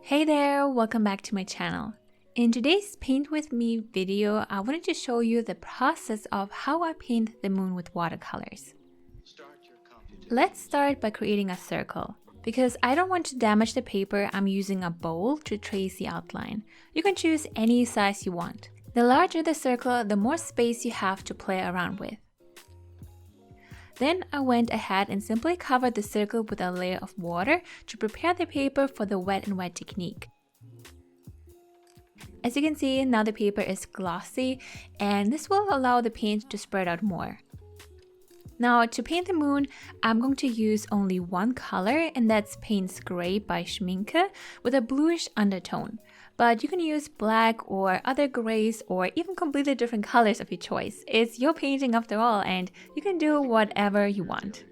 Hey there, welcome back to my channel. In today's Paint With Me video, I wanted to show you the process of how I paint the moon with watercolors. Let's start by creating a circle. Because I don't want to damage the paper, I'm using a bowl to trace the outline. You can choose any size you want. The larger the circle, the more space you have to play around with. Then I went ahead and simply covered the circle with a layer of water to prepare the paper for the wet and wet technique. As you can see, now the paper is glossy and this will allow the paint to spread out more. Now to paint the moon, I'm going to use only one color, and that's Payne's Gray by Schmincke with a bluish undertone. But you can use black or other grays or even completely different colors of your choice. It's your painting after all, and you can do whatever you want.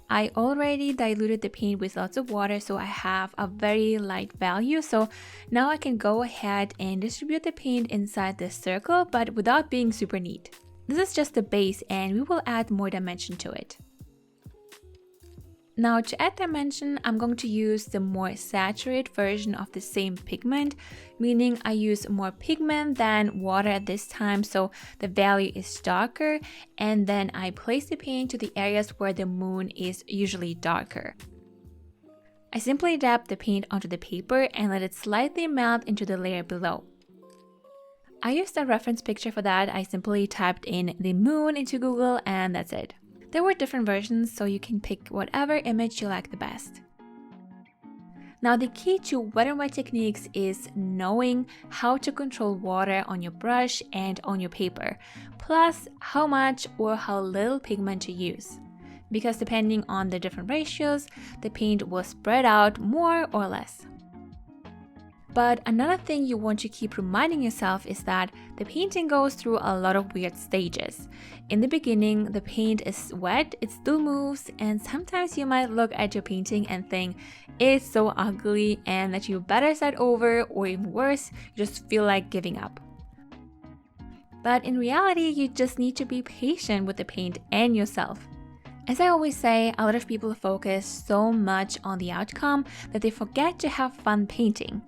I already diluted the paint with lots of water, so I have a very light value. So now I can go ahead and distribute the paint inside this circle, but without being super neat. This is just the base and we will add more dimension to it. Now to add dimension, I'm going to use the more saturated version of the same pigment, meaning I use more pigment than water at this time, so the value is darker, and then I place the paint to the areas where the moon is usually darker. I simply dab the paint onto the paper and let it slightly melt into the layer below. I used a reference picture for that. I simply typed in the moon into Google and that's it. There were different versions, so you can pick whatever image you like the best. Now the key to wet and wet techniques is knowing how to control water on your brush and on your paper, plus how much or how little pigment to use. Because depending on the different ratios, the paint will spread out more or less. But another thing you want to keep reminding yourself is that the painting goes through a lot of weird stages. In the beginning, the paint is wet, it still moves, and sometimes you might look at your painting and think it's so ugly and that you better start over, or even worse, you just feel like giving up. But in reality, you just need to be patient with the paint and yourself. As I always say, a lot of people focus so much on the outcome that they forget to have fun painting.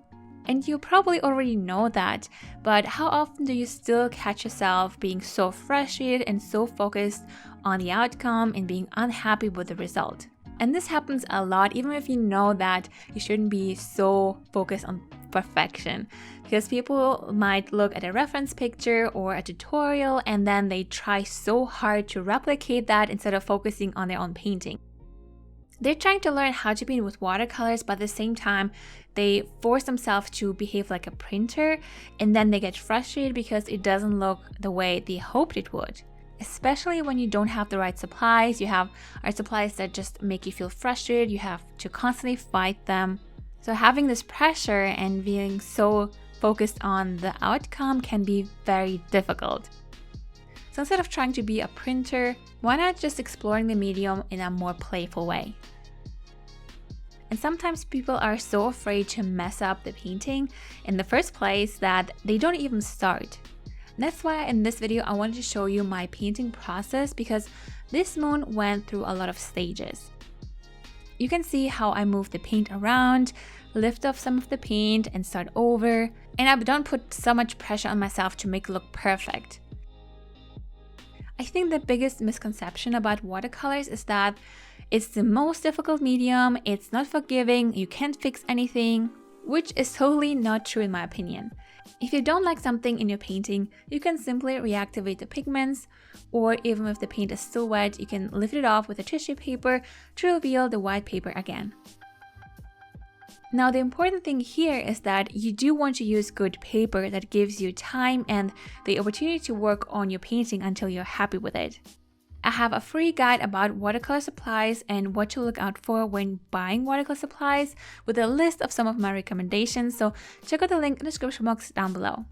And you probably already know that, but how often do you still catch yourself being so frustrated and so focused on the outcome and being unhappy with the result? And this happens a lot, even if you know that you shouldn't be so focused on perfection. Because people might look at a reference picture or a tutorial and then they try so hard to replicate that instead of focusing on their own painting. They're trying to learn how to paint with watercolors, but at the same time, they force themselves to behave like a printer, and then they get frustrated because it doesn't look the way they hoped it would. Especially when you don't have the right supplies, you have supplies that just make you feel frustrated, you have to constantly fight them. So having this pressure and being so focused on the outcome can be very difficult. So instead of trying to be a printer, why not just exploring the medium in a more playful way? And sometimes people are so afraid to mess up the painting in the first place that they don't even start. And that's why in this video I wanted to show you my painting process, because this moon went through a lot of stages. You can see how I move the paint around, lift off some of the paint and start over, and I don't put so much pressure on myself to make it look perfect. I think the biggest misconception about watercolors is that it's the most difficult medium, it's not forgiving, you can't fix anything, which is totally not true in my opinion. If you don't like something in your painting, you can simply reactivate the pigments, or even if the paint is still wet, you can lift it off with a tissue paper to reveal the white paper again. Now the important thing here is that you do want to use good paper that gives you time and the opportunity to work on your painting until you're happy with it. I have a free guide about watercolor supplies and what to look out for when buying watercolor supplies with a list of some of my recommendations, so check out the link in the description box down below.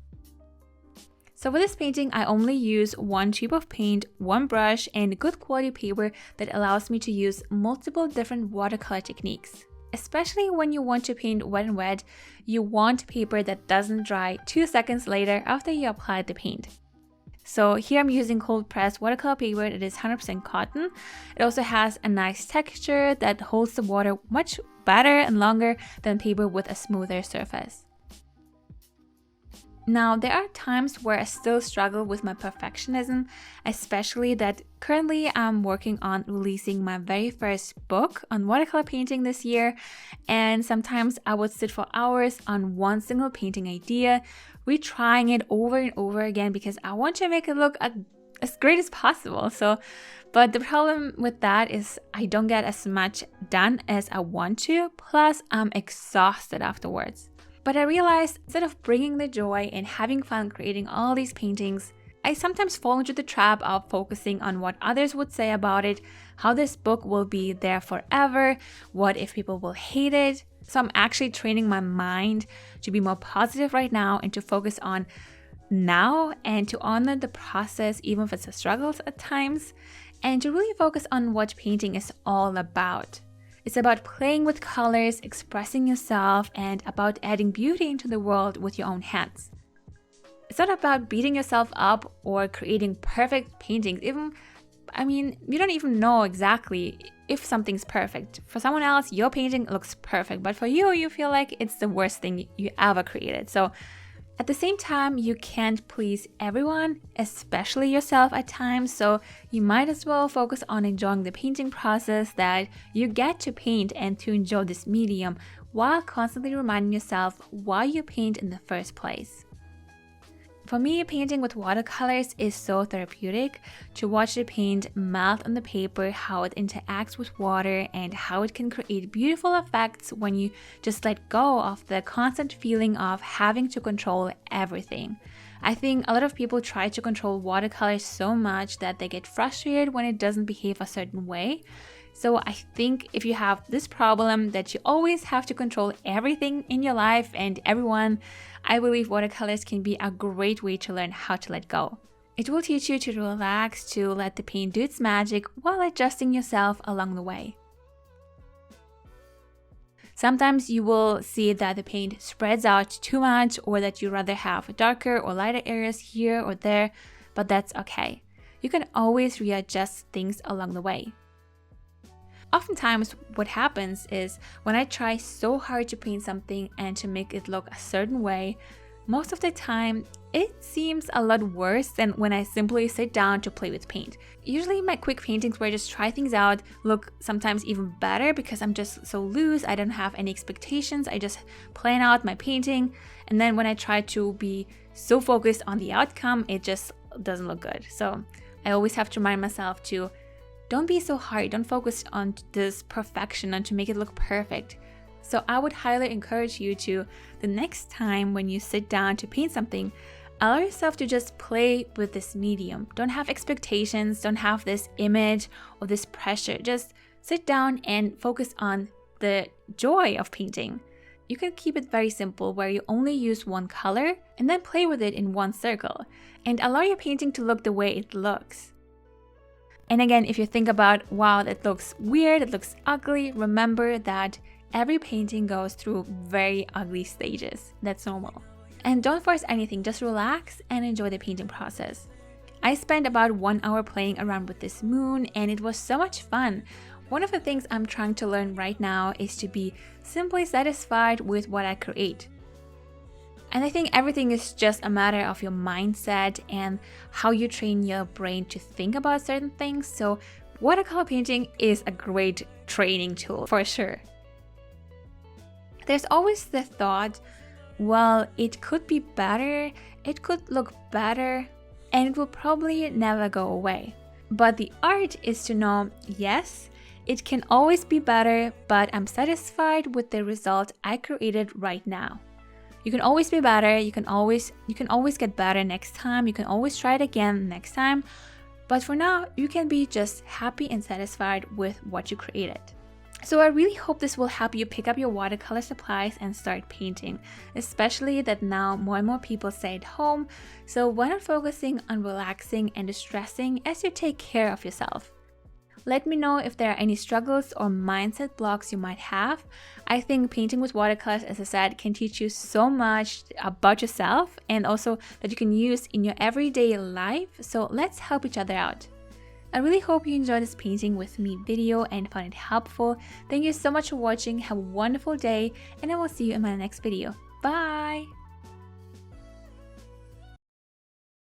So for this painting, I only use one tube of paint, one brush, and good quality paper that allows me to use multiple different watercolor techniques. Especially when you want to paint wet and wet, you want paper that doesn't dry 2 seconds later after you applied the paint. So here I'm using cold pressed watercolor paper that is 100% cotton. It also has a nice texture that holds the water much better and longer than paper with a smoother surface. Now, there are times where I still struggle with my perfectionism, especially that currently I'm working on releasing my very first book on watercolor painting this year, and sometimes I would sit for hours on one single painting idea, retrying it over and over again because I want to make it look as great as possible. But the problem with that is I don't get as much done as I want to, plus I'm exhausted afterwards. But I realized instead of bringing the joy and having fun creating all these paintings, I sometimes fall into the trap of focusing on what others would say about it, how this book will be there forever, what if people will hate it. So I'm actually training my mind to be more positive right now and to focus on now and to honor the process, even if it's a struggle at times, and to really focus on what painting is all about. It's about playing with colors, expressing yourself, and about adding beauty into the world with your own hands. It's not about beating yourself up or creating perfect paintings. You don't even know exactly if something's perfect. For someone else, your painting looks perfect, but for you, you feel like it's the worst thing you ever created. So at the same time, you can't please everyone, especially yourself at times, so you might as well focus on enjoying the painting process that you get to paint and to enjoy this medium while constantly reminding yourself why you paint in the first place. For me, painting with watercolors is so therapeutic. To watch the paint melt on the paper, how it interacts with water, and how it can create beautiful effects when you just let go of the constant feeling of having to control everything. I think a lot of people try to control watercolors so much that they get frustrated when it doesn't behave a certain way. So I think if you have this problem that you always have to control everything in your life and everyone, I believe watercolors can be a great way to learn how to let go. It will teach you to relax, to let the paint do its magic while adjusting yourself along the way. Sometimes you will see that the paint spreads out too much or that you rather have darker or lighter areas here or there, but that's okay. You can always readjust things along the way. Oftentimes, what happens is when I try so hard to paint something and to make it look a certain way, most of the time it seems a lot worse than when I simply sit down to play with paint. Usually my quick paintings where I just try things out look sometimes even better because I'm just so loose, I don't have any expectations, I just plan out my painting, and then when I try to be so focused on the outcome, it just doesn't look good. So I always have to remind myself to don't be so hard, don't focus on this perfection and to make it look perfect. So I would highly encourage you to, the next time when you sit down to paint something, allow yourself to just play with this medium. Don't have expectations, don't have this image or this pressure. Just sit down and focus on the joy of painting. You can keep it very simple where you only use one color and then play with it in one circle and allow your painting to look the way it looks. And again, if you think about, wow, that looks weird, it looks ugly, remember that every painting goes through very ugly stages. That's normal. And don't force anything, just relax and enjoy the painting process. I spent about 1 hour playing around with this moon and it was so much fun. One of the things I'm trying to learn right now is to be simply satisfied with what I create. And I think everything is just a matter of your mindset and how you train your brain to think about certain things. So watercolor painting is a great training tool for sure. There's always the thought, well, it could be better, it could look better, and it will probably never go away. But the art is to know, yes, it can always be better, but I'm satisfied with the result I created right now. You can always be better, you can always get better next time, you can always try it again next time, but for now, you can be just happy and satisfied with what you created. So I really hope this will help you pick up your watercolor supplies and start painting, especially that now more and more people stay at home, so why not focusing on relaxing and distressing as you take care of yourself? Let me know if there are any struggles or mindset blocks you might have. I think painting with watercolors, as I said, can teach you so much about yourself and also that you can use in your everyday life. So let's help each other out. I really hope you enjoyed this painting with me video and found it helpful. Thank you so much for watching. Have a wonderful day, and I will see you in my next video. Bye!